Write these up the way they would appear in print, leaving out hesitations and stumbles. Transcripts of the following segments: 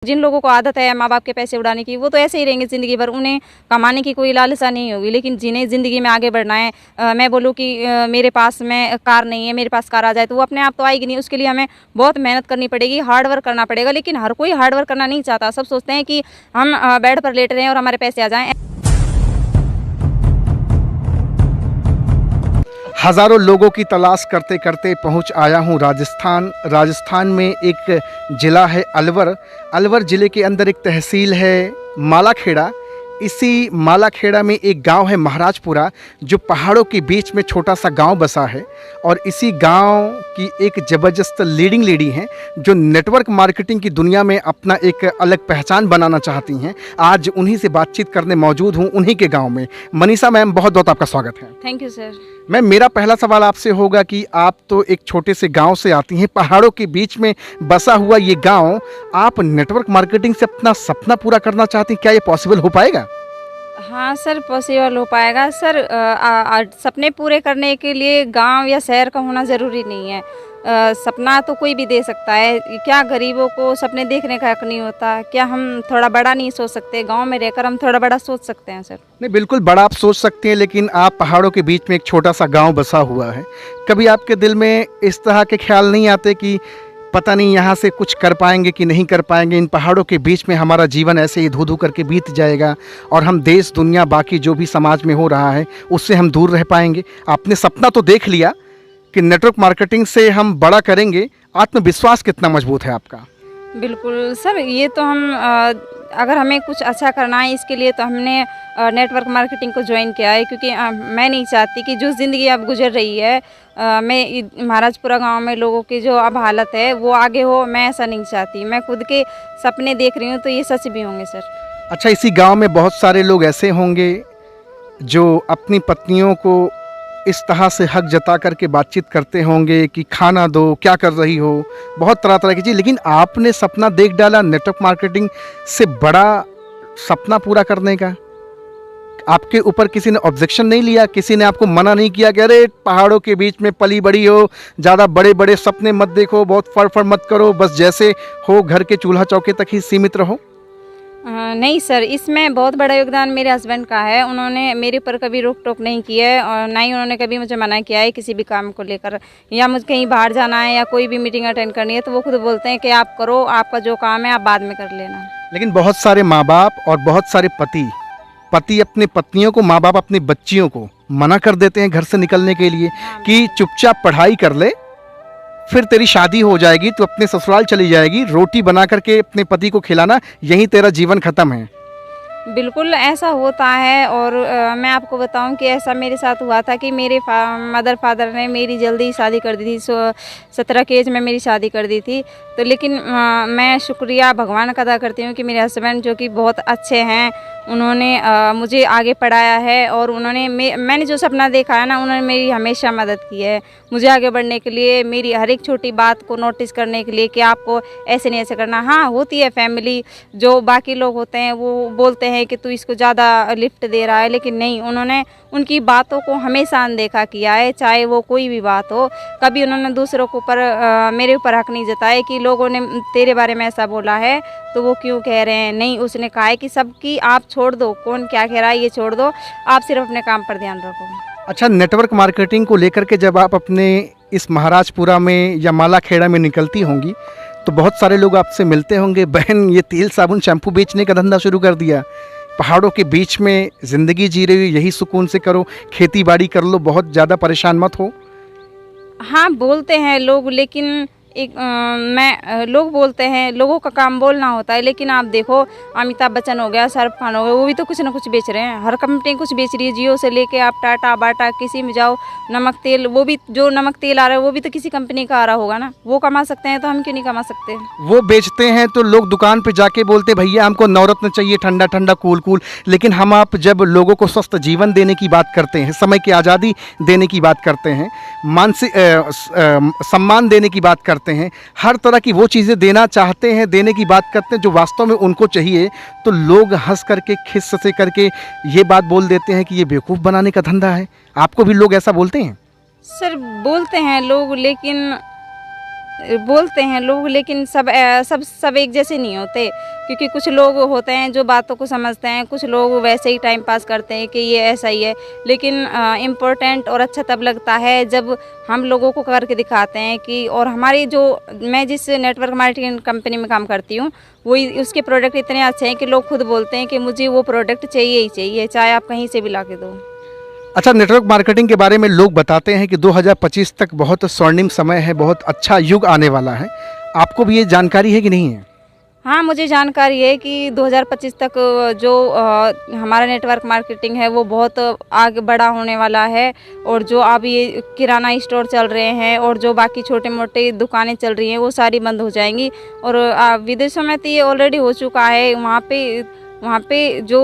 जिन लोगों को आदत है माँ बाप के पैसे उड़ाने की, वो तो ऐसे ही रहेंगे ज़िंदगी भर, उन्हें कमाने की कोई लालसा नहीं होगी। लेकिन जिन्हें ज़िंदगी में आगे बढ़ना है, मैं बोलूँ कि मेरे पास में कार नहीं है, मेरे पास कार आ जाए तो वो अपने आप तो आएगी नहीं, उसके लिए हमें बहुत मेहनत करनी पड़ेगी, हार्ड वर्क करना पड़ेगा। लेकिन हर कोई हार्ड वर्क करना नहीं चाहता, सब सोचते हैं कि हम बेड पर लेट रहे हैं और हमारे पैसे आ जाएँ। हज़ारों लोगों की तलाश करते करते पहुंच आया हूं राजस्थान में एक ज़िला है अलवर ज़िले के अंदर एक तहसील है मालाखेड़ा। इसी मालाखेड़ा में एक गांव है महाराजपुरा, जो पहाड़ों के बीच में छोटा सा गांव बसा है। और इसी गांव की एक ज़बरदस्त लीडिंग लेडी हैं, जो नेटवर्क मार्केटिंग की दुनिया में अपना एक अलग पहचान बनाना चाहती हैं। आज उन्हीं से बातचीत करने मौजूद हूं, उन्हीं के गांव में। मनीषा मैम, बहुत बहुत आपका स्वागत है। Thank you sir. मैम, मेरा पहला सवाल आपसे होगा कि आप तो एक छोटे से गांव से आती हैं, पहाड़ों के बीच में बसा हुआ ये गांव, आप नेटवर्क मार्केटिंग से अपना सपना पूरा करना चाहती हैं, क्या ये पॉसिबल हो पाएगा? हाँ सर, पॉसिबल हो पाएगा सर। सपने पूरे करने के लिए गांव या शहर का होना ज़रूरी नहीं है। सपना तो कोई भी दे सकता है। क्या गरीबों को सपने देखने का हक नहीं होता? क्या हम थोड़ा बड़ा नहीं सोच सकते? गांव में रहकर हम थोड़ा बड़ा सोच सकते हैं सर। नहीं, बिल्कुल बड़ा आप सोच सकते हैं, लेकिन आप पहाड़ों के बीच में एक छोटा सा गांव बसा हुआ है। कभी आपके दिल में इस तरह के ख्याल नहीं आते कि पता नहीं यहाँ से कुछ कर पाएंगे कि नहीं कर पाएंगे, इन पहाड़ों के बीच में हमारा जीवन ऐसे ही धू धू करके बीत जाएगा और हम देश दुनिया बाकी जो भी समाज में हो रहा है उससे हम दूर रह पाएंगे? आपने सपना तो देख लिया कि नेटवर्क मार्केटिंग से हम बड़ा करेंगे, आत्मविश्वास कितना मजबूत है आपका? बिल्कुल सर, ये तो हम अगर हमें कुछ अच्छा करना है, इसके लिए तो हमने नेटवर्क मार्केटिंग को ज्वाइन किया है। क्योंकि मैं नहीं चाहती कि जो ज़िंदगी अब गुजर रही है, मैं महाराजपुरा गांव में लोगों की जो अब हालत है वो आगे हो, मैं ऐसा नहीं चाहती। मैं खुद के सपने देख रही हूँ तो ये सच भी होंगे सर। अच्छा, इसी गांव में बहुत सारे लोग ऐसे होंगे जो अपनी पत्नियों को इस तरह से हक जता करके बातचीत करते होंगे कि खाना दो, क्या कर रही हो, बहुत तरह तरह की चीज़। लेकिन आपने सपना देख डाला नेटवर्क मार्केटिंग से बड़ा सपना पूरा करने का। आपके ऊपर किसी ने ऑब्जेक्शन नहीं लिया? किसी ने आपको मना नहीं किया कि अरे पहाड़ों के बीच में पली बड़ी हो, ज़्यादा बड़े बड़े सपने मत देखो, बहुत फड़ मत करो, बस जैसे हो घर के चूल्हा चौके तक ही सीमित रहो? नहीं सर, इसमें बहुत बड़ा योगदान मेरे हस्बैंड का है। उन्होंने मेरे ऊपर कभी रोक टोक नहीं की है और ना ही उन्होंने कभी मुझे मना किया है किसी भी काम को लेकर। या मुझे कहीं बाहर जाना है या कोई भी मीटिंग अटेंड करनी है तो वो खुद बोलते हैं कि आप करो, आपका जो काम है आप बाद में कर लेना। लेकिन बहुत सारे माँ बाप और बहुत सारे पति अपने पत्नियों को, माँ बाप अपनी बच्चियों को मना कर देते हैं घर से निकलने के लिए कि चुपचाप पढ़ाई कर ले, फिर तेरी शादी हो जाएगी तो अपने ससुराल चली जाएगी, रोटी बना करके अपने पति को खिलाना, यहीं तेरा जीवन खत्म है। बिल्कुल ऐसा होता है। और मैं आपको बताऊं कि ऐसा मेरे साथ हुआ था कि मेरे मदर फादर ने मेरी जल्दी शादी कर दी थी। 17 की एज में मेरी शादी कर दी थी। तो लेकिन मैं शुक्रिया भगवान का अदा करती हूँ कि मेरे हस्बैंड जो कि बहुत अच्छे हैं, उन्होंने मुझे आगे पढ़ाया है और उन्होंने मैंने जो सपना देखा है ना, उन्होंने मेरी हमेशा मदद की है मुझे आगे बढ़ने के लिए, मेरी हर एक छोटी बात को नोटिस करने के लिए कि आपको ऐसे नहीं ऐसे करना। हाँ, होती है फैमिली, जो बाकी लोग होते हैं वो बोलते हैं कि तू इसको ज़्यादा लिफ्ट दे रहा है, लेकिन नहीं, उन्होंने उनकी बातों को हमेशा अनदेखा किया है, चाहे वो कोई भी बात हो। कभी उन्होंने दूसरों के ऊपर मेरे ऊपर हक नहीं जताया कि लोगों ने तेरे बारे में ऐसा बोला है तो वो क्यों कह रहे हैं। नहीं, उसने कहा है कि सबकी आप छोड़ दो, कौन क्या कह रहा है ये छोड़ दो, आप सिर्फ अपने काम पर ध्यान रखो। अच्छा, नेटवर्क मार्केटिंग को लेकर के जब आप अपने इस महाराजपुरा में या मालाखेड़ा में निकलती होंगी तो बहुत सारे लोग आपसे मिलते होंगे, बहन ये तेल साबुन शैम्पू बेचने का धंधा शुरू कर दिया, पहाड़ों के बीच में ज़िंदगी जी रही हो, यही सुकून से करो, खेती बाड़ी कर लो, बहुत ज़्यादा परेशान मत हो। हाँ, बोलते हैं लोग, लेकिन लोग बोलते हैं, लोगों का काम बोलना होता है। लेकिन आप देखो, अमिताभ बच्चन हो गया, शाहरुख खान हो गया, वो भी तो कुछ ना कुछ बेच रहे हैं। हर कंपनी कुछ बेच रही है, जियो से लेके आप टाटा बाटा किसी में जाओ, नमक तेल, वो भी जो नमक तेल आ रहा है वो भी तो किसी कंपनी का आ रहा होगा ना। वो कमा सकते हैं तो हम क्यों नहीं कमा सकते? वो बेचते हैं तो लोग दुकान पे जाके बोलते भैया हमको नवरत्न चाहिए, ठंडा ठंडा कूल कूल। लेकिन हम आप जब लोगों को स्वस्थ जीवन देने की बात करते हैं, समय की आज़ादी देने की बात करते हैं, मानसिक सम्मान देने की बात करते हैं, हर तरह की वो चीज़ें देना चाहते हैं, देने की बात करते हैं जो वास्तव में उनको चाहिए, तो लोग हंस करके खिस्स से करके ये बात बोल देते हैं कि ये बेवकूफ़ बनाने का धंधा है। आपको भी लोग ऐसा बोलते हैं? सर बोलते हैं लोग, लेकिन बोलते हैं लोग, लेकिन सब एक जैसे नहीं होते, क्योंकि कुछ लोग होते हैं जो बातों को समझते हैं, कुछ लोग वैसे ही टाइम पास करते हैं कि ये ऐसा ही है। लेकिन इम्पोर्टेंट और अच्छा तब लगता है जब हम लोगों को करके दिखाते हैं कि, और हमारी जो, मैं जिस नेटवर्क मार्केटिंग कंपनी में काम करती हूँ उसके प्रोडक्ट इतने अच्छे हैं कि लोग खुद बोलते हैं कि मुझे वो प्रोडक्ट चाहिए ही चाहिए, चाहे आप कहीं से भी ला के दो। अच्छा, नेटवर्क मार्केटिंग के बारे में लोग बताते हैं कि 2025 तक बहुत स्वर्णिम समय है, बहुत अच्छा युग आने वाला है। आपको भी ये जानकारी है कि नहीं है? हाँ, मुझे जानकारी है कि 2025 तक जो हमारा नेटवर्क मार्केटिंग है वो बहुत आगे बड़ा होने वाला है। और जो अब ये किराना स्टोर चल रहे हैं और जो बाकी छोटे मोटे दुकानें चल रही हैं वो सारी बंद हो जाएंगी। और विदेशों में तो ये ऑलरेडी हो चुका है। वहाँ पे जो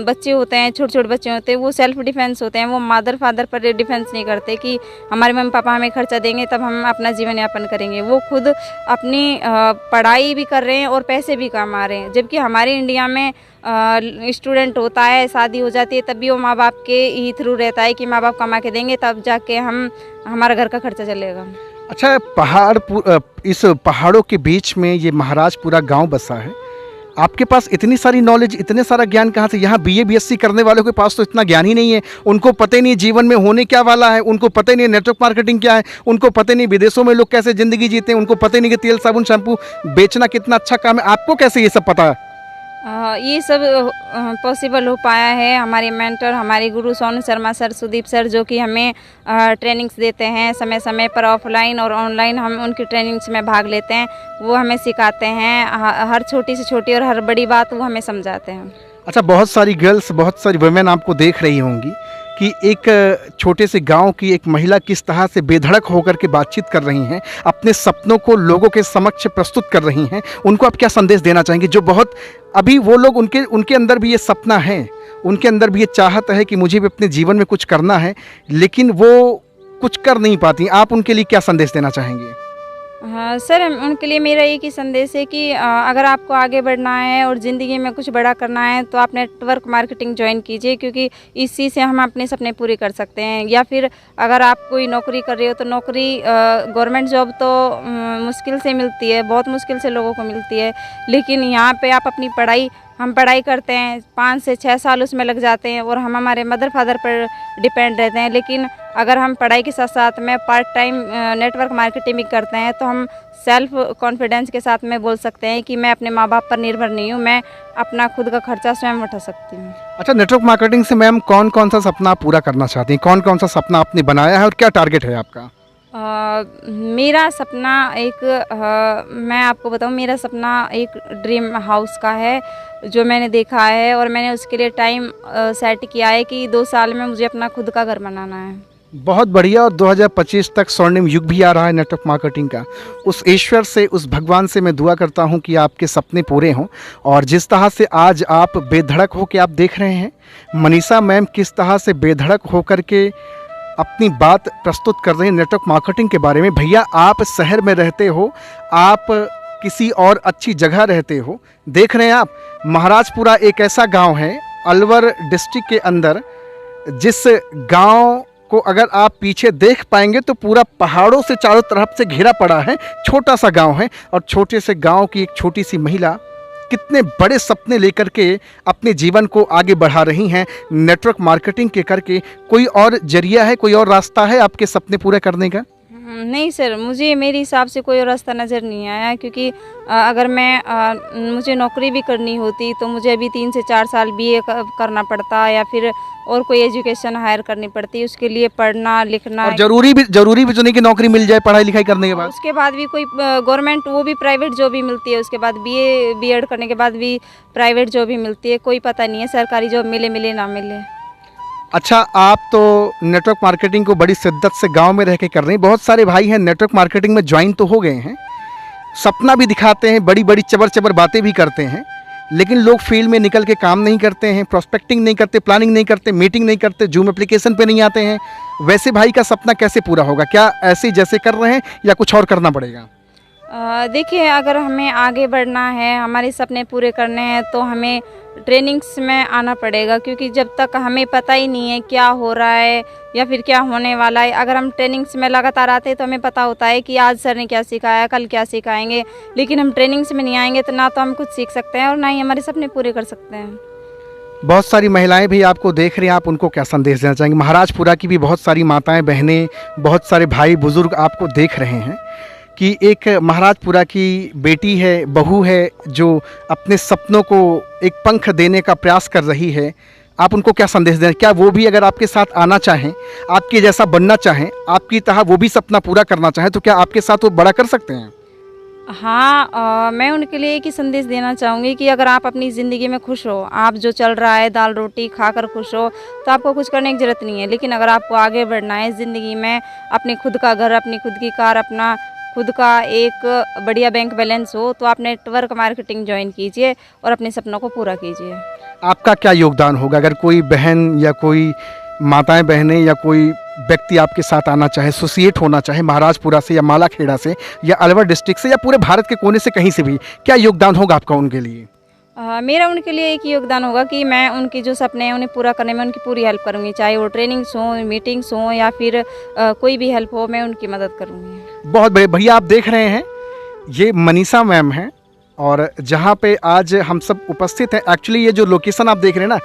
बच्चे होते हैं, छोटे छोटे बच्चे होते हैं, वो सेल्फ डिफेंस होते हैं। वो मदर फादर पर डिफेंस नहीं करते कि हमारे मम्मी पापा हमें खर्चा देंगे तब हम अपना जीवन यापन करेंगे। वो खुद अपनी पढ़ाई भी कर रहे हैं और पैसे भी कमा रहे हैं। जबकि हमारे इंडिया में स्टूडेंट होता है, शादी हो जाती है, तब भी वो माँ बाप के ही थ्रू रहता है कि माँ बाप कमा के देंगे तब जाके हमारा घर का खर्चा चलेगा। अच्छा, इस पहाड़ों के बीच में ये महाराजपुरा गांव बसा है। आपके पास इतनी सारी नॉलेज, इतने सारा ज्ञान कहाँ से? यहाँ बीए बीएससी करने वालों के पास तो इतना ज्ञान ही नहीं है। उनको पता ही नहीं जीवन में होने क्या वाला है, उनको पता ही नहीं नेटवर्क मार्केटिंग क्या है, उनको पता नहीं विदेशों में लोग कैसे ज़िंदगी जीते हैं, उनको पता ही नहीं कि तेल साबुन शैम्पू बेचना कितना अच्छा काम है। आपको कैसे ये सब पता है? ये सब पॉसिबल हो पाया है हमारे मेंटर, हमारे गुरु सोनू शर्मा सर, सुदीप सर, जो कि हमें ट्रेनिंग्स देते हैं समय समय पर, ऑफलाइन और ऑनलाइन। हम उनकी ट्रेनिंग्स में भाग लेते हैं, वो हमें सिखाते हैं हर छोटी से छोटी और हर बड़ी बात वो हमें समझाते हैं। अच्छा, बहुत सारी गर्ल्स, बहुत सारी वुमेन आपको देख रही होंगी कि एक छोटे से गांव की एक महिला किस तरह से बेधड़क होकर के बातचीत कर रही हैं, अपने सपनों को लोगों के समक्ष प्रस्तुत कर रही हैं। उनको आप क्या संदेश देना चाहेंगे? जो बहुत अभी वो लोग, उनके अंदर भी ये सपना है, उनके अंदर भी ये चाहत है कि मुझे भी अपने जीवन में कुछ करना है, लेकिन वो कुछ कर नहीं पाती। आप उनके लिए क्या संदेश देना चाहेंगे? हाँ सर, उनके लिए मेरा एक ही संदेश है कि अगर आपको आगे बढ़ना है और ज़िंदगी में कुछ बड़ा करना है तो आप नेटवर्क मार्केटिंग ज्वाइन कीजिए, क्योंकि इसी से हम अपने सपने पूरे कर सकते हैं। या फिर अगर आप कोई नौकरी कर रहे हो तो नौकरी, गवर्नमेंट जॉब तो मुश्किल से मिलती है, बहुत मुश्किल से लोगों को मिलती है। लेकिन यहाँ पे आप अपनी हम पढ़ाई करते हैं, 5 से 6 साल उसमें लग जाते हैं और हम हमारे मदर फादर पर डिपेंड रहते हैं। लेकिन अगर हम पढ़ाई के साथ साथ में पार्ट टाइम नेटवर्क मार्केटिंग भी करते हैं तो हम सेल्फ कॉन्फिडेंस के साथ में बोल सकते हैं कि मैं अपने माँ बाप पर निर्भर नहीं हूँ, मैं अपना खुद का खर्चा स्वयं उठा सकती हूँ। अच्छा, नेटवर्क मार्केटिंग से मैम कौन कौन सा सपना आप पूरा करना चाहती हैं? कौन कौन सा सपना आपने बनाया है और क्या टारगेट है आपका? मेरा सपना मैं आपको बताऊं, मेरा सपना एक ड्रीम हाउस का है जो मैंने देखा है, और मैंने उसके लिए टाइम सेट किया है कि 2 साल में मुझे अपना खुद का घर बनाना है। बहुत बढ़िया। और 2025 तक स्वर्णिम युग भी आ रहा है नेटवर्क मार्केटिंग का। उस ईश्वर से, उस भगवान से मैं दुआ करता हूं कि आपके सपने पूरे हों। और जिस तरह से आज आप बेधड़क हो के आप देख रहे हैं, मनीषा मैम किस तरह से बेधड़क होकर के अपनी बात प्रस्तुत कर रही हैं नेटवर्क मार्केटिंग के बारे में। भैया, आप शहर में रहते हो, आप किसी और अच्छी जगह रहते हो, देख रहे हैं आप, महाराजपुरा एक ऐसा गांव है अलवर डिस्ट्रिक्ट के अंदर, जिस गांव को अगर आप पीछे देख पाएंगे तो पूरा पहाड़ों से चारों तरफ से घिरा पड़ा है। छोटा सा गांव है और छोटे से गांव की एक छोटी सी महिला कितने बड़े सपने लेकर के अपने जीवन को आगे बढ़ा रही हैं नेटवर्क मार्केटिंग के करके। कोई और जरिया है, कोई और रास्ता है आपके सपने पूरे करने का? नहीं सर, मुझे मेरे हिसाब से कोई रास्ता नज़र नहीं आया, क्योंकि अगर मुझे नौकरी भी करनी होती तो मुझे अभी 3 से 4 साल बीए करना पड़ता, या फिर और कोई एजुकेशन हायर करनी पड़ती, उसके लिए पढ़ना लिखना। और जरूरी भी तो नहीं कि नौकरी मिल जाए पढ़ाई लिखाई करने के बाद। उसके बाद भी कोई गवर्नमेंट, वो भी प्राइवेट जॉब भी मिलती है, उसके बाद बीए बीएड करने के बाद भी प्राइवेट जॉब भी मिलती है। कोई पता नहीं है सरकारी जॉब मिले ना मिले। अच्छा, आप तो नेटवर्क मार्केटिंग को बड़ी शिद्दत से गांव में रह के कर रहे हैं। बहुत सारे भाई हैं नेटवर्क मार्केटिंग में ज्वाइन तो हो गए हैं, सपना भी दिखाते हैं, बड़ी बड़ी चबर बातें भी करते हैं, लेकिन लोग फील्ड में निकल के काम नहीं करते हैं, प्रोस्पेक्टिंग नहीं करते, प्लानिंग नहीं करते, मीटिंग नहीं करते, जूम एप्लीकेशन पे नहीं आते हैं। वैसे भाई का सपना कैसे पूरा होगा? क्या ऐसे जैसे कर रहे हैं या कुछ और करना पड़ेगा? देखिए, अगर हमें आगे बढ़ना है, हमारे सपने पूरे करने हैं, तो हमें ट्रेनिंग्स में आना पड़ेगा, क्योंकि जब तक हमें पता ही नहीं है क्या हो रहा है या फिर क्या होने वाला है। अगर हम ट्रेनिंग्स में लगातार आते हैं तो हमें पता होता है कि आज सर ने क्या सिखाया, कल क्या सिखाएंगे। लेकिन हम ट्रेनिंग्स में नहीं आएंगे तो ना तो हम कुछ सीख सकते हैं और ना ही हमारे सपने पूरे कर सकते हैं। बहुत सारी महिलाएं भी आपको देख रही हैं, आप उनको क्या संदेश देना चाहेंगे? महाराजपुरा की भी बहुत सारी माताएं बहनें, बहुत सारे भाई बुजुर्ग आपको देख रहे हैं कि एक महाराजपुरा की बेटी है, बहू है, जो अपने सपनों को एक पंख देने का प्रयास कर रही है। आप उनको क्या संदेश दें? क्या वो भी अगर आपके साथ आना चाहें, आपके जैसा बनना चाहें, आपकी तरह वो भी सपना पूरा करना चाहें, तो क्या आपके साथ वो बड़ा कर सकते हैं? हाँ, मैं उनके लिए एक ही संदेश देना चाहूँगी कि अगर आप अपनी ज़िंदगी में खुश हो, आप जो चल रहा है दाल रोटी खाकर खुश हो, तो आपको कुछ करने की ज़रूरत नहीं है। लेकिन अगर आपको आगे बढ़ना है ज़िंदगी में, अपने खुद का घर, अपनी खुद की कार, अपना खुद का एक बढ़िया बैंक बैलेंस हो, तो आप नेटवर्क मार्केटिंग ज्वाइन कीजिए और अपने सपनों को पूरा कीजिए। आपका क्या योगदान होगा अगर कोई बहन या कोई माताएं बहनें या कोई व्यक्ति आपके साथ आना चाहे, एसोसिएट होना चाहे महाराजपुरा से या मालाखेड़ा से या अलवर डिस्ट्रिक्ट से या पूरे भारत के कोने से कहीं से भी, क्या योगदान होगा आपका उनके लिए? मेरा उनके लिए एक ही योगदान होगा कि मैं उनकी जो सपने हैं उन्हें पूरा करने में उनकी पूरी हेल्प करूँगी, चाहे वो ट्रेनिंग्स हों, मीटिंग्स हों या फिर कोई भी हेल्प हो, मैं उनकी मदद करूँगी। बहुत बड़े भैया, आप देख रहे हैं ये मनीषा मैम हैं और जहाँ पे आज हम सब उपस्थित हैं। एक्चुअली ये जो लोकेशन आप देख रहे हैं ना,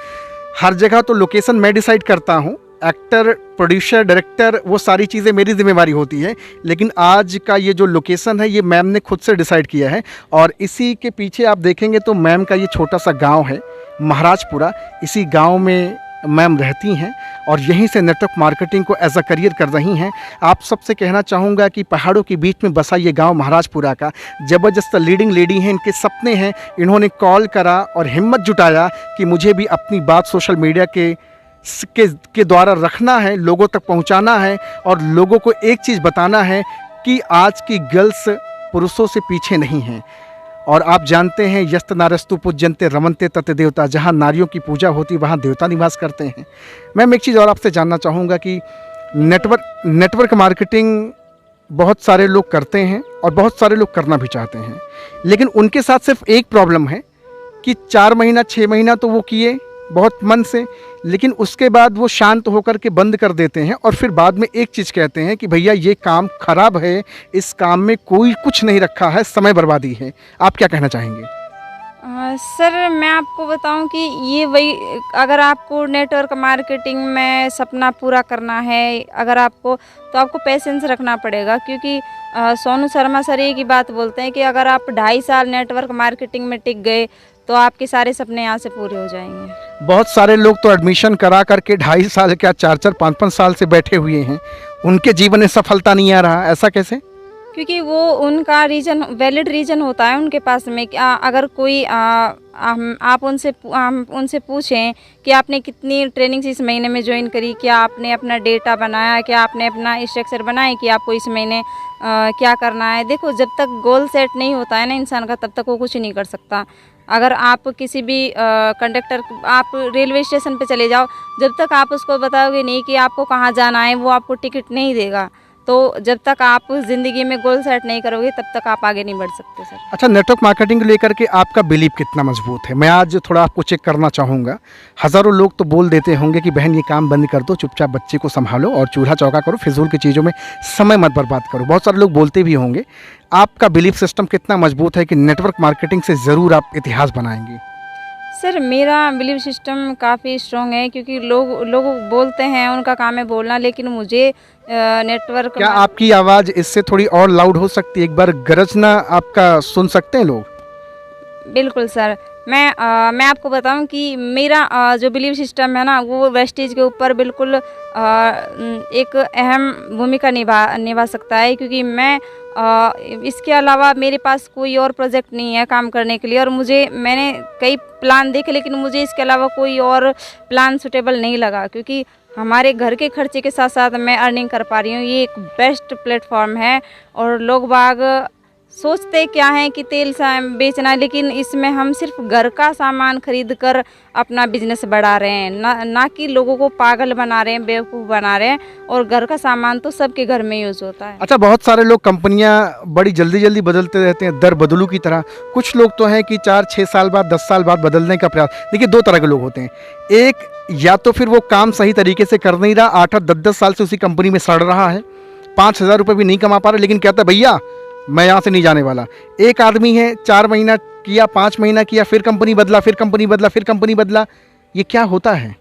हर जगह तो लोकेशन मैं डिसाइड करता हूँ, एक्टर, प्रोड्यूसर, डायरेक्टर, वो सारी चीज़ें मेरी जिम्मेवारी होती है। लेकिन आज का ये जो लोकेशन है ये मैम ने खुद से डिसाइड किया है और इसी के पीछे आप देखेंगे तो मैम का ये छोटा सा गांव है महाराजपुरा। इसी गांव में मैम रहती हैं और यहीं से नेटवर्क मार्केटिंग को एज अ करियर कर रही हैं। आप सबसे कहना चाहूँगा कि पहाड़ों के बीच में बसा ये गांव महाराजपुरा का ज़बरदस्त लीडिंग लेडी हैं, इनके सपने हैं। इन्होंने कॉल करा और हिम्मत जुटाया कि मुझे भी अपनी बात सोशल मीडिया के द्वारा रखना है, लोगों तक पहुंचाना है और लोगों को एक चीज़ बताना है कि आज की गर्ल्स पुरुषों से पीछे नहीं हैं। और आप जानते हैं यस्त नारस्तु पूज्यन्ते रमन्ते तत् देवता, जहाँ नारियों की पूजा होती वहाँ देवता निवास करते हैं। मैम, एक चीज़ और आपसे जानना चाहूँगा कि नेटवर्क मार्केटिंग बहुत सारे लोग करते हैं और बहुत सारे लोग करना भी चाहते हैं, लेकिन उनके साथ सिर्फ एक प्रॉब्लम है कि 4 महीना 6 महीना तो वो किए बहुत मन से, लेकिन उसके बाद वो शांत होकर के बंद कर देते हैं और फिर बाद में एक चीज़ कहते हैं कि भैया ये काम खराब है, इस काम में कोई कुछ नहीं रखा है, समय बर्बादी है। आप क्या कहना चाहेंगे? सर, मैं आपको बताऊं कि ये वही, अगर आपको नेटवर्क मार्केटिंग में सपना पूरा करना है, अगर आपको, तो आपको पेशेंस रखना पड़ेगा, क्योंकि सोनू शर्मा सर एक ही बात बोलते हैं कि अगर आप 2.5 साल नेटवर्क मार्केटिंग में टिक गए तो आपके सारे सपने यहाँ से पूरे हो जाएंगे। बहुत सारे लोग तो एडमिशन करा करके 2.5 साल क्या 4-4 5-5 साल से बैठे हुए हैं, उनके जीवन में सफलता नहीं आ रहा, ऐसा कैसे? क्योंकि वो उनका रीज़न, वैलिड रीज़न होता है उनके पास में। अगर कोई आप उनसे पूछें कि आपने कितनी ट्रेनिंग्स इस महीने में ज्वाइन करी, क्या आपने अपना डेटा बनाया, क्या आपने अपना स्ट्रक्चर बनाया कि आपको इस महीने क्या करना है। देखो, जब तक गोल सेट नहीं होता है ना इंसान का, तब तक वो कुछ नहीं कर सकता। अगर आप किसी भी कंडक्टर, आप रेलवे स्टेशन पे चले जाओ, जब तक आप उसको बताओगे नहीं कि आपको कहाँ जाना है, वो आपको टिकट नहीं देगा। तो जब तक आप ज़िंदगी में गोल सेट नहीं करोगे तब तक आप आगे नहीं बढ़ सकते सर। अच्छा, नेटवर्क मार्केटिंग को लेकर के आपका बिलीव कितना मजबूत है? मैं आज थोड़ा आपको चेक करना चाहूँगा। हज़ारों लोग तो बोल देते होंगे कि बहन ये काम बंद कर दो, चुपचाप बच्चे को संभालो और चूल्हा चौका करो, फिजूल की चीज़ों में समय मत बर्बाद करो। बहुत सारे लोग बोलते भी होंगे। आपका बिलीफ सिस्टम कितना मजबूत है कि नेटवर्क मार्केटिंग से ज़रूर आप इतिहास बनाएंगे? सर, मेरा बिलीव सिस्टम काफ़ी स्ट्रॉन्ग है, क्योंकि लोग बोलते हैं, उनका काम है बोलना, लेकिन मुझे नेटवर्क। क्या आपकी आवाज़ इससे थोड़ी और लाउड हो सकती है? एक बार गरजना आपका सुन सकते हैं लोग? बिल्कुल सर। मैं आपको बताऊं कि मेरा जो बिलीव सिस्टम है ना, वो वेस्टेज के ऊपर बिल्कुल एक अहम भूमिका निभा सकता है, क्योंकि मैं इसके अलावा मेरे पास कोई और प्रोजेक्ट नहीं है काम करने के लिए। और मैंने कई प्लान देखे, लेकिन मुझे इसके अलावा कोई और प्लान सूटेबल नहीं लगा, क्योंकि हमारे घर के खर्चे के साथ साथ मैं अर्निंग कर पा रही हूँ। ये एक बेस्ट प्लेटफॉर्म है और लोग बाग सोचते क्या है कि तेल बेचना है, लेकिन इसमें हम सिर्फ घर का सामान खरीद कर अपना बिजनेस बढ़ा रहे हैं, ना कि लोगों को पागल बना रहे हैं, बेवकूफ़ बना रहे हैं। और घर का सामान तो सबके घर में यूज़ होता है। अच्छा, बहुत सारे लोग कंपनियां बड़ी जल्दी जल्दी बदलते रहते हैं, दर बदलू की तरह। कुछ लोग तो हैं कि 4-6 साल बाद, 10 साल बाद बदलने का प्रयास। देखिए, दो तरह के लोग होते हैं। एक, या तो फिर वो काम सही तरीके से कर नहीं रहा, 8-8, 10-10 साल से उसी कंपनी में सड़ रहा है, 5,000 रुपये भी नहीं कमा पा रहा, लेकिन कहता है भैया मैं यहाँ से नहीं जाने वाला। एक आदमी है, 4 महीना किया, 5 महीना किया, फिर कंपनी बदला, फिर कंपनी बदला, फिर कंपनी बदला। ये क्या होता है?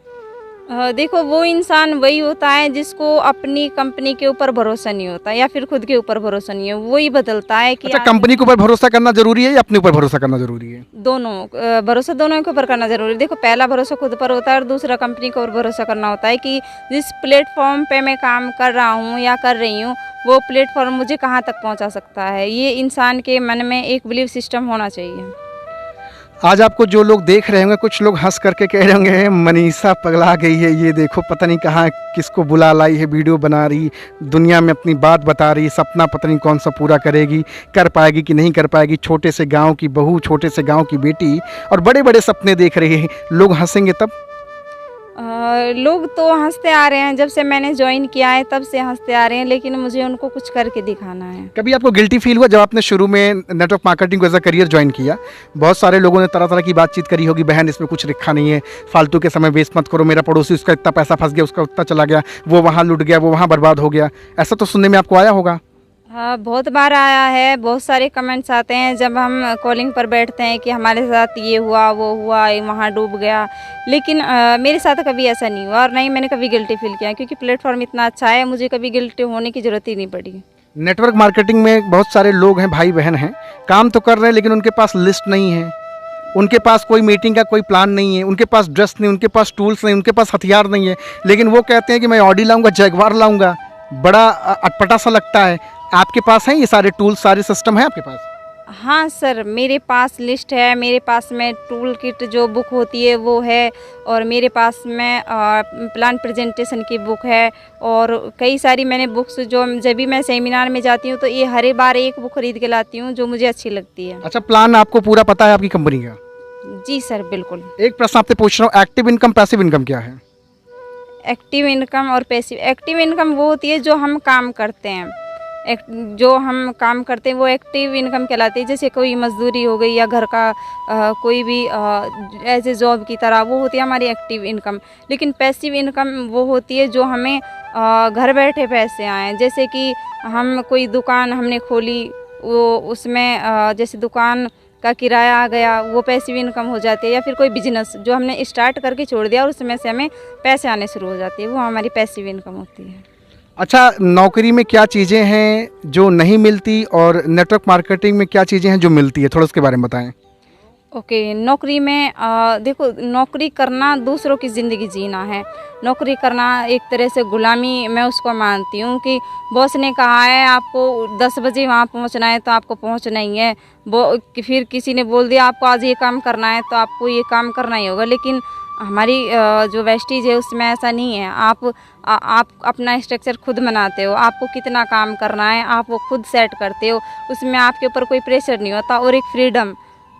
देखो, वो इंसान वही होता है जिसको अपनी कंपनी के ऊपर भरोसा नहीं होता या फिर खुद के ऊपर भरोसा नहीं है, वही बदलता है कि अच्छा, कंपनी के ऊपर भरोसा करना जरूरी है या अपने ऊपर भरोसा करना जरूरी है? दोनों। भरोसा दोनों के ऊपर करना जरूरी है। देखो, पहला भरोसा खुद पर होता है और दूसरा कंपनी के ऊपर भरोसा करना होता है कि जिस प्लेटफॉर्म पे मैं काम कर रहा हूँ या कर रही हूँ, वो प्लेटफॉर्म मुझे कहाँ तक पहुँचा सकता है। ये इंसान के मन में एक बिलीव सिस्टम होना चाहिए। आज आपको जो लोग देख रहे होंगे, कुछ लोग हंस करके कह रहे होंगे मनीषा पगला गई है, ये देखो पता नहीं कहाँ किसको बुला लाई है, वीडियो बना रही, दुनिया में अपनी बात बता रही, सपना पता नहीं कौन सा पूरा करेगी, कर पाएगी कि नहीं कर पाएगी। छोटे से गांव की बहू, छोटे से गांव की बेटी, और बड़े बड़े सपने देख रही है। लोग हंसेंगे तब? लोग तो हंसते आ रहे हैं, जब से मैंने ज्वाइन किया है तब से हंसते आ रहे हैं, लेकिन मुझे उनको कुछ करके दिखाना है। कभी आपको गिल्टी फील हुआ जब आपने शुरू में नेटवर्क मार्केटिंग को एज अ करियर ज्वाइन किया? बहुत सारे लोगों ने तरह तरह की बातचीत करी होगी, बहन इसमें कुछ लिखा नहीं है, फालतू के समय वेस्ट मत करो, मेरा पड़ोसी उसका इतना पैसा फंस गया, उसका उतना चला गया, वो वहाँ लुट गया, वो वहाँ बर्बाद हो गया। ऐसा तो सुनने में आपको आया होगा? हाँ, बहुत बार आया है। बहुत सारे कमेंट्स आते हैं जब हम कॉलिंग पर बैठते हैं कि हमारे साथ ये हुआ, वो हुआ, ये वहाँ डूब गया। लेकिन मेरे साथ कभी ऐसा नहीं हुआ और ना ही मैंने कभी गिल्टी फील किया, क्योंकि प्लेटफॉर्म इतना अच्छा है, मुझे कभी गिल्टी होने की ज़रूरत ही नहीं पड़ी। नेटवर्क मार्केटिंग में बहुत सारे लोग हैं, भाई बहन हैं, काम तो कर रहे हैं, लेकिन उनके पास लिस्ट नहीं है, उनके पास कोई मीटिंग का कोई प्लान नहीं है, उनके पास ड्रेस नहीं, उनके पास टूल्स नहीं, उनके पास हथियार नहीं है, लेकिन वो कहते हैं कि मैं ऑडी लाऊंगा, जैगवार लाऊंगा। बड़ा अटपटा सा लगता है। आपके पास हैं ये सारे टूल्स, सारे सिस्टम है आपके पास? हाँ सर, मेरे पास लिस्ट है, मेरे पास में टूल किट जो बुक होती है वो है, और मेरे पास में प्लान प्रेजेंटेशन की बुक है, और कई सारी मैंने बुक्स जो जब भी मैं सेमिनार में जाती हूँ तो ये हर बार एक बुक खरीद के लाती हूँ जो मुझे अच्छी लगती है। अच्छा, प्लान आपको पूरा पता है आपकी कंपनी का? जी सर, बिल्कुल। एक प्रश्न आपसे पूछ रहा हूँ, एक्टिव इनकम, पैसिव इनकम क्या है? एक्टिव इनकम और पैसिव। एक्टिव इनकम वो होती है जो हम काम करते हैं, जो हम काम करते हैं वो एक्टिव इनकम कहलाती है। जैसे कोई मजदूरी हो गई या घर का कोई भी एज ए जॉब की तरह, वो होती है हमारी एक्टिव इनकम। लेकिन पैसिव इनकम वो होती है जो हमें घर बैठे पैसे आए। जैसे कि हम कोई दुकान हमने खोली, वो उसमें जैसे दुकान का किराया आ गया, वो पैसिव इनकम हो जाती है। या फिर कोई बिजनेस जो हमने स्टार्ट करके छोड़ दिया और उसमें से हमें पैसे आने शुरू हो जाते हैं, वो हमारी पैसिव इनकम होती है। अच्छा, नौकरी में क्या चीज़ें हैं जो नहीं मिलती और नेटवर्क मार्केटिंग में क्या चीज़ें हैं जो मिलती है, थोड़ा उसके बारे में बताएं। ओके, नौकरी में देखो, नौकरी करना दूसरों की ज़िंदगी जीना है। नौकरी करना एक तरह से गुलामी मैं उसको मानती हूँ कि बॉस ने कहा है आपको 10 बजे वहाँ पहुँचना है तो आपको पहुँचना ही है। फिर किसी ने बोल दिया आपको आज ये काम करना है तो आपको ये काम करना ही होगा। लेकिन हमारी जो वेस्टीज है उसमें ऐसा नहीं है। आप अपना स्ट्रक्चर खुद बनाते हो, आपको कितना काम करना है आप वो खुद सेट करते हो, उसमें आपके ऊपर कोई प्रेशर नहीं होता, और एक फ्रीडम।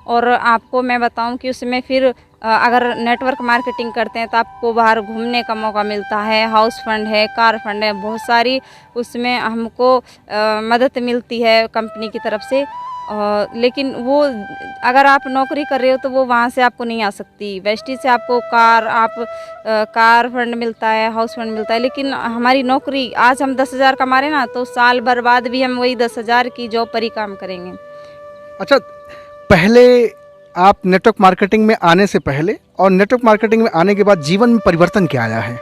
और आपको मैं बताऊं कि उसमें फिर अगर नेटवर्क मार्केटिंग करते हैं तो आपको बाहर घूमने का मौका मिलता है, हाउस फंड है, कार फंड है, बहुत सारी उसमें हमको मदद मिलती है कंपनी की तरफ से। लेकिन वो अगर आप नौकरी कर रहे हो तो वो वहाँ से आपको नहीं आ सकती। वेस्टी से आपको कार फंड मिलता है, हाउस फंड मिलता है। लेकिन हमारी नौकरी, आज हम 10,000 कमा रहे हैं ना, तो साल भर बाद भी हम वही 10,000 की जॉब पर ही काम करेंगे। अच्छा, पहले आप नेटवर्क मार्केटिंग में आने से पहले और नेटवर्क मार्केटिंग में आने के बाद जीवन में परिवर्तन क्या आया है?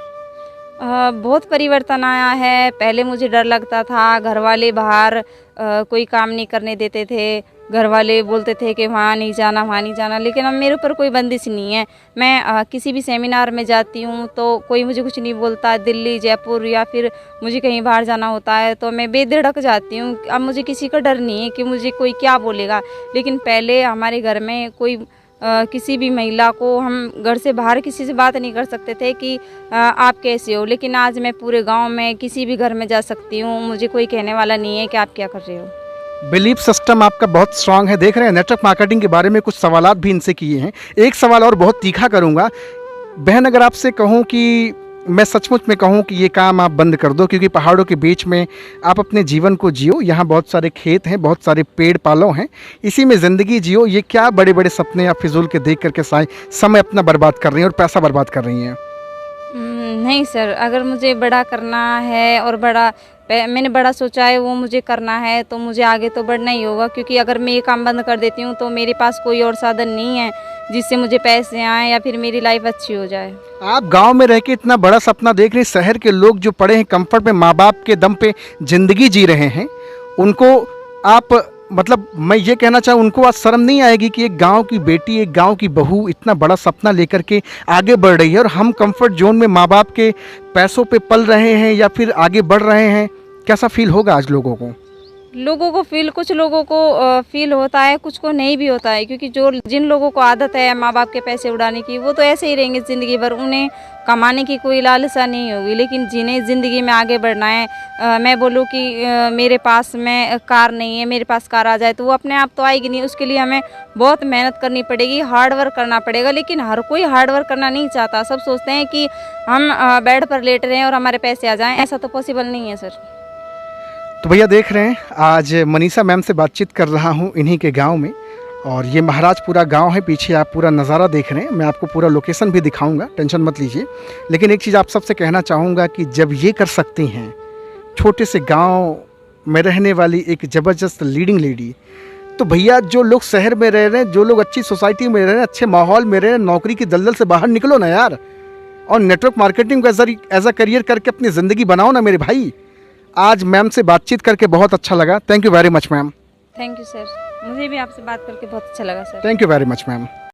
बहुत परिवर्तन आया है। पहले मुझे डर लगता था, घर वाले बाहर कोई काम नहीं करने देते थे, घर वाले बोलते थे कि वहाँ नहीं जाना, वहाँ नहीं जाना। लेकिन अब मेरे ऊपर कोई बंदिश नहीं है। मैं किसी भी सेमिनार में जाती हूँ तो कोई मुझे कुछ नहीं बोलता। दिल्ली, जयपुर या फिर मुझे कहीं बाहर जाना होता है तो मैं बेधड़क जाती हूँ। अब मुझे किसी का डर नहीं है कि मुझे कोई क्या बोलेगा। लेकिन पहले हमारे घर में कोई किसी भी महिला को हम घर से बाहर किसी से बात नहीं कर सकते थे कि आप कैसे हो। लेकिन आज मैं पूरे गांव में किसी भी घर में जा सकती हूँ, मुझे कोई कहने वाला नहीं है कि आप क्या कर रहे हो। बिलीफ सिस्टम आपका बहुत स्ट्रांग है। देख रहे हैं नेटवर्क मार्केटिंग के बारे में कुछ सवालात भी इनसे किए हैं। एक सवाल और बहुत तीखा करूंगा। बहन, अगर आपसे कहूं कि मैं सचमुच में कहूं कि ये काम आप बंद कर दो, क्योंकि पहाड़ों के बीच में आप अपने जीवन को जियो, यहाँ बहुत सारे खेत हैं, बहुत सारे पेड़ पालो हैं, इसी में ज़िंदगी जियो, ये क्या बड़े बड़े सपने आप फिजूल के देख करके समय अपना बर्बाद कर रही हैं और पैसा बर्बाद कर रही हैं? नहीं सर, अगर मुझे बड़ा करना है और मैंने बड़ा सोचा है वो मुझे करना है, तो मुझे आगे तो बढ़ना ही होगा, क्योंकि अगर मैं ये काम बंद कर देती हूँ तो मेरे पास कोई और साधन नहीं है जिससे मुझे पैसे आएँ या फिर मेरी लाइफ अच्छी हो जाए। आप गांव में रह के इतना बड़ा सपना देख रहे हैं। शहर के लोग जो पढ़े हैं, कंफर्ट में माँ बाप के दम पे ज़िंदगी जी रहे हैं, उनको आप मतलब मैं ये कहना चाहूँ, उनको आज शर्म नहीं आएगी कि एक गांव की बेटी, एक गांव की बहू इतना बड़ा सपना लेकर के आगे बढ़ रही है और हम कंफर्ट जोन में माँ बाप के पैसों पे पल रहे हैं या फिर आगे बढ़ रहे हैं? कैसा फील होगा आज लोगों को? कुछ लोगों को फील होता है, कुछ को नहीं भी होता है, क्योंकि जिन लोगों को आदत है माँ बाप के पैसे उड़ाने की, वो तो ऐसे ही रहेंगे ज़िंदगी भर, उन्हें कमाने की कोई लालसा नहीं होगी। लेकिन जिन्हें ज़िंदगी में आगे बढ़ना है, मैं बोलूँ कि मेरे पास में कार नहीं है, मेरे पास कार आ जाए तो वो अपने आप तो आएगी नहीं, उसके लिए हमें बहुत मेहनत करनी पड़ेगी, हार्ड वर्क करना पड़ेगा। लेकिन हर कोई हार्ड वर्क करना नहीं चाहता। सब सोचते हैं कि हम बेड पर लेट रहे हैं और हमारे पैसे आ जाएँ, ऐसा तो पॉसिबल नहीं है सर। तो भैया देख रहे हैं, आज मनीषा मैम से बातचीत कर रहा हूँ इन्हीं के गांव में, और ये महाराजपुरा गांव है। पीछे आप पूरा नज़ारा देख रहे हैं, मैं आपको पूरा लोकेशन भी दिखाऊंगा, टेंशन मत लीजिए। लेकिन एक चीज़ आप सबसे कहना चाहूँगा कि जब ये कर सकती हैं, छोटे से गांव में रहने वाली एक ज़बरदस्त लीडिंग लेडी, तो भैया जो लोग शहर में रह रहे हैं, जो लोग अच्छी सोसाइटी में रह रहे हैं, अच्छे माहौल में रह रहे हैं, नौकरी की दलदल से बाहर निकलो ना यार, और नेटवर्क मार्केटिंग को एज अ करियर करके अपनी ज़िंदगी बनाओ ना मेरे भाई। आज मैम से बातचीत करके बहुत अच्छा लगा। Thank you very much ma'am. Thank you sir, मुझे भी आपसे बात करके बहुत अच्छा लगा sir. Thank you very much ma'am.